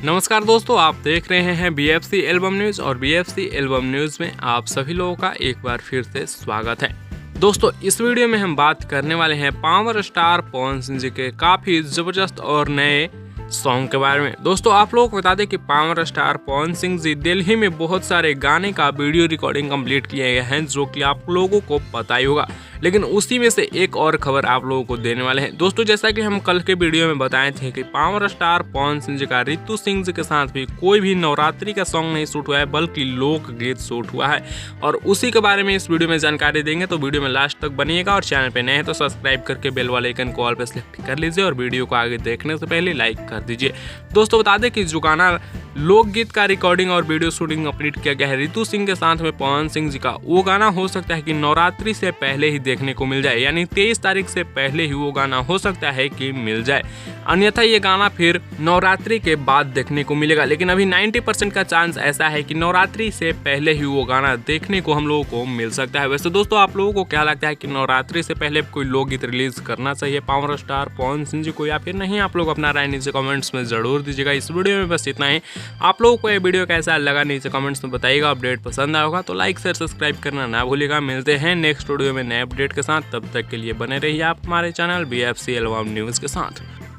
नमस्कार दोस्तों, आप देख रहे हैं BFC एल्बम न्यूज़ और BFC एल्बम न्यूज़ में आप सभी लोगों का एक बार फिर से स्वागत है। दोस्तों, इस वीडियो में हम बात करने वाले हैं पावर स्टार पवन सिंह जी के काफ़ी ज़बरदस्त और नए सॉन्ग के बारे में। दोस्तों, आप लोगों को बता दें कि पावर स्टार पवन सिंह जी दिल्ली में बहुत सारे गाने का वीडियो रिकॉर्डिंग कंप्लीट किए गए हैं, जो कि आप लोगों को पता ही होगा। लेकिन उसी में से एक और खबर आप लोगों को देने वाले हैं। दोस्तों, जैसा कि हम कल के वीडियो में बताए थे कि पावर स्टार पवन सिंह जी का रितु सिंह जी के साथ भी कोई भी नवरात्रि का सॉन्ग नहीं शूट हुआ है, बल्कि लोकगीत शूट हुआ है। और उसी के बारे में इस वीडियो में जानकारी देंगे, तो वीडियो में लास्ट तक बनिएगा। और चैनल पे नए हैं तो सब्सक्राइब करके बेल वाले आइकन को ऑल पे सेलेक्ट कर लीजिए और वीडियो को आगे देखने से पहले लाइक कर दीजिए। दोस्तों, बता दें कि जो गाना लोकगीत का रिकॉर्डिंग और वीडियो शूटिंग कंप्लीट किया गया है रितु सिंह के साथ में पवन सिंह जी का, वो गाना हो सकता है कि नवरात्रि से पहले ही देखने को मिल जाए, यानी 23 तारीख से पहले ही वो गाना हो सकता है कि मिल जाए। अन्यथा ये गाना फिर नवरात्रि के बाद देखने को मिलेगा। लेकिन अभी 90% का चांस ऐसा है कि नवरात्रि से पहले ही वो गाना देखने को हम लोगों को मिल सकता है। वैसे दोस्तों, आप लोगों को क्या लगता है कि नवरात्रि से पहले कोई लोकगीत रिलीज करना चाहिए पावर स्टार पवन सिंह जी को, या फिर नहीं? आप लोग अपना राय नीचे कमेंट्स में जरूर दीजिएगा। इस वीडियो में बस इतना ही। आप लोगों को ये वीडियो कैसा लगा नीचे कमेंट्स में बताइएगा। अपडेट पसंद आया होगा तो लाइक शेयर सब्सक्राइब करना ना भूलिएगा। मिलते हैं नेक्स्ट वीडियो में नए अपडेट के साथ। तब तक के लिए बने रहिए आप हमारे चैनल BFC एल्बम न्यूज़ के साथ।